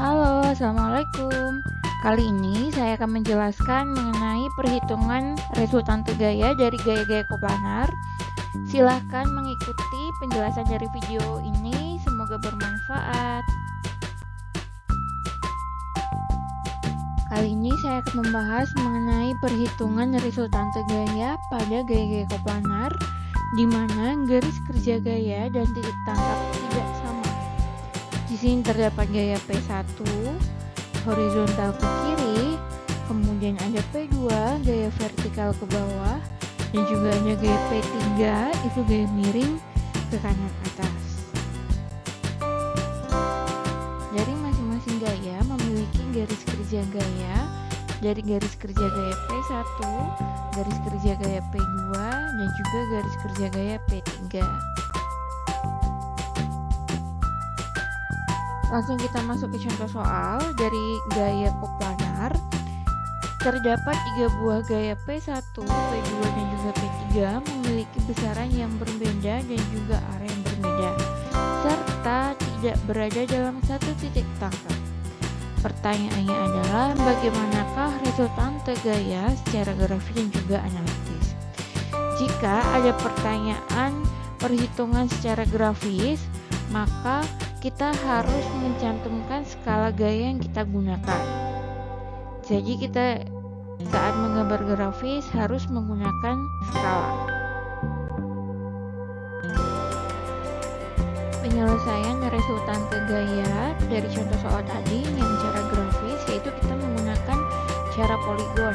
Halo, assalamualaikum. Kali ini saya akan menjelaskan mengenai perhitungan resultante gaya dari gaya-gaya koplanar. Silahkan mengikuti penjelasan dari video ini, semoga bermanfaat. Kali ini saya akan membahas mengenai perhitungan resultante gaya pada gaya-gaya koplanar, di mana garis kerja gaya dan titik tangkap tidak sama. Di sini terdapat gaya P1 horizontal ke kiri, kemudian ada P2 gaya vertikal ke bawah, dan juga ada gaya P3 itu gaya miring ke kanan atas. Dari masing-masing gaya memiliki garis kerja gaya dari garis kerja gaya P1, garis kerja gaya P2, dan juga garis kerja gaya P3. Langsung kita masuk ke contoh soal dari gaya koplanar. Terdapat 3 buah gaya P1, P2, dan juga P3 memiliki besaran yang berbeda dan juga arah yang berbeda, serta tidak berada dalam satu titik tangkap. Pertanyaannya adalah bagaimanakah resultante gaya secara grafis dan juga analitis? Jika ada pertanyaan perhitungan secara grafis, maka kita harus mencantumkan skala gaya yang kita gunakan. Jadi kita saat menggambar grafis harus menggunakan skala. Penyelesaian resultante gaya dari contoh soal tadi yang cara grafis, yaitu kita menggunakan cara poligon,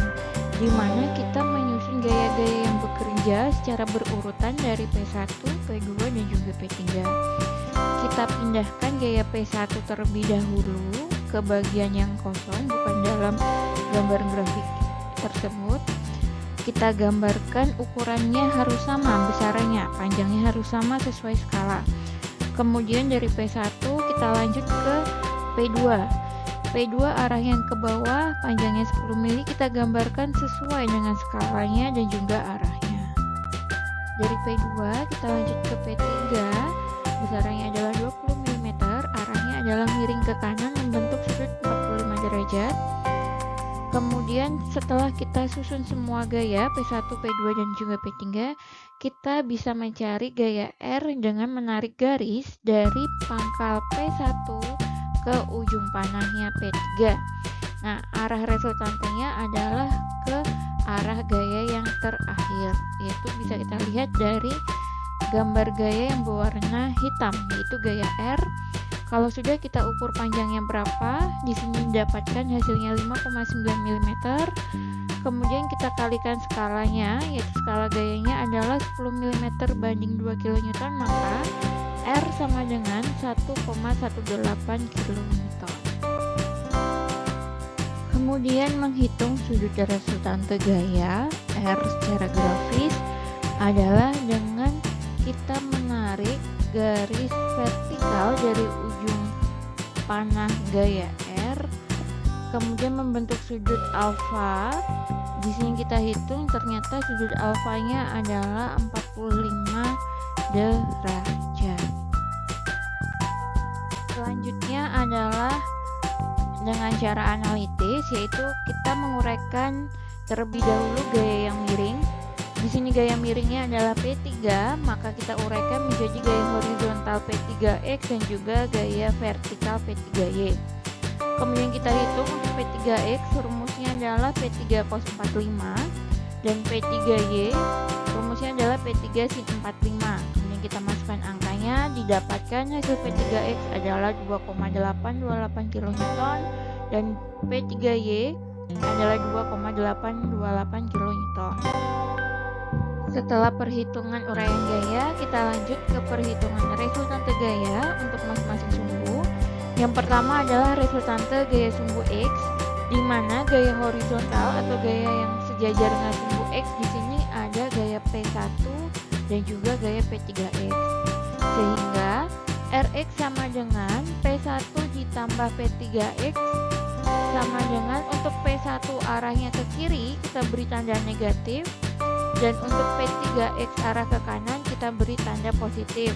di mana kita menyusun gaya-gaya yang bekerja secara berurutan dari P1, P2, dan juga P3. Kita pindahkan gaya P1 terlebih dahulu ke bagian yang kosong, bukan dalam gambar grafik tersebut. Kita gambarkan ukurannya harus sama, besarannya, panjangnya harus sama sesuai skala. Kemudian dari P1 kita lanjut ke P2. P2 arah yang ke bawah, panjangnya 10 mili, kita gambarkan sesuai dengan skalanya dan juga arahnya. Dari P2 kita lanjut ke P3. Besarannya adalah 20 mm, arahnya adalah miring ke kanan membentuk sudut 45 derajat. Kemudian setelah kita susun semua gaya P1, P2, dan juga P3, kita bisa mencari gaya R dengan menarik garis dari pangkal P1 ke ujung panahnya P3. Nah, arah resultantenya adalah ke arah gaya yang terakhir, yaitu bisa kita lihat dari gambar gaya yang berwarna hitam, yaitu gaya R. Kalau sudah kita ukur panjangnya berapa, di sini didapatkan hasilnya 5,9 mm. Kemudian kita kalikan skalanya, yaitu skala gayanya adalah 10 mm banding 2 kN, maka R sama dengan 1,18 kN. Kemudian menghitung sudut resultante gaya R secara grafis adalah dengan kita menarik garis vertikal dari ujung panah gaya R, kemudian membentuk sudut alfa. Di sini kita hitung, ternyata sudut alfanya adalah 45 derajat. Selanjutnya adalah dengan cara analitis, yaitu kita menguraikan terlebih dahulu gaya yang miring. Di sini gaya miringnya adalah P3, maka kita uraikan menjadi gaya horizontal P3X dan juga gaya vertikal P3Y. Kemudian kita hitung untuk P3X, rumusnya adalah P3 cos 45, dan P3Y rumusnya adalah P3 sin 45. Kemudian kita masukkan angkanya, didapatkan hasil P3X adalah 2,828 kN dan P3Y adalah 2,828 kN. Setelah perhitungan uraian gaya, kita lanjut ke perhitungan resultante gaya untuk masing-masing sumbu. Yang pertama adalah resultante gaya sumbu X, di mana gaya horizontal atau gaya yang sejajar dengan sumbu X di sini ada gaya P1 dan juga gaya P3X. Sehingga Rx sama dengan P1 ditambah P3X sama dengan untuk P1 arahnya ke kiri kita beri tanda negatif, dan untuk P3X arah ke kanan kita beri tanda positif.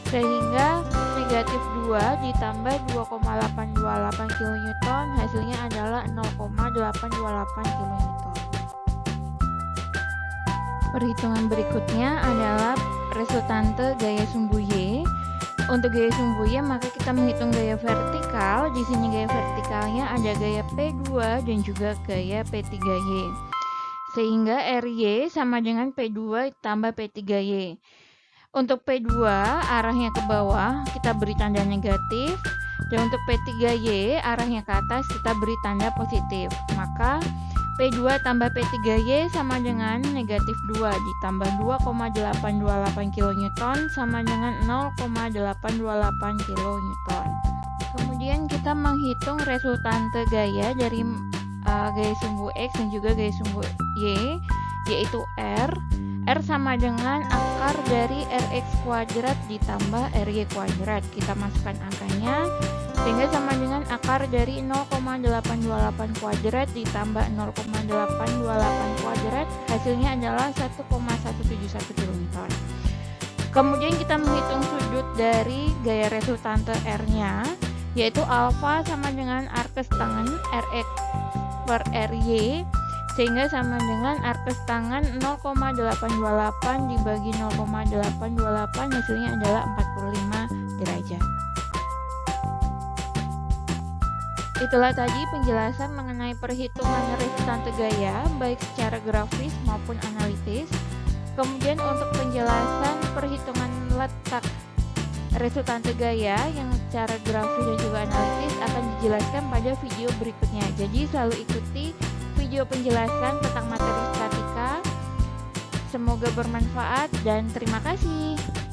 Sehingga negatif 2 ditambah 2,828 kN, hasilnya adalah 0,828 kN. Perhitungan berikutnya adalah resultante gaya sumbu Y. Untuk gaya sumbu Y, maka kita menghitung gaya vertikal. Di sini gaya vertikalnya ada gaya P2 dan juga gaya P3Y. Sehingga RY sama dengan P2 tambah P3Y. Untuk P2 arahnya ke bawah, kita beri tanda negatif. Dan untuk P3Y arahnya ke atas, kita beri tanda positif. Maka P2 tambah P3Y sama dengan negatif 2 ditambah 2,828 kN sama dengan 0,828 kN. Kemudian kita menghitung resultante gaya dari gaya sumbu X dan juga gaya sumbu Y, yaitu R. R sama dengan akar dari Rx kuadrat ditambah Ry kuadrat. Kita masukkan angkanya sehingga sama dengan akar dari 0,828 kuadrat ditambah 0,828 kuadrat, hasilnya adalah 1,171 kN. Kemudian kita menghitung sudut dari gaya resultante R-nya, yaitu alfa sama dengan arkes tangen Rx per Ry, sehingga sama dengan arkes tangen 0,828 dibagi 0,828, hasilnya adalah 45 derajat. Itulah tadi penjelasan mengenai perhitungan resultante gaya, baik secara grafis maupun analitis. Kemudian untuk penjelasan perhitungan letak resultante gaya yang secara grafis dan juga analitis akan dijelaskan pada video berikutnya. Jadi selalu ikuti video penjelasan tentang materi statika. Semoga bermanfaat dan terima kasih.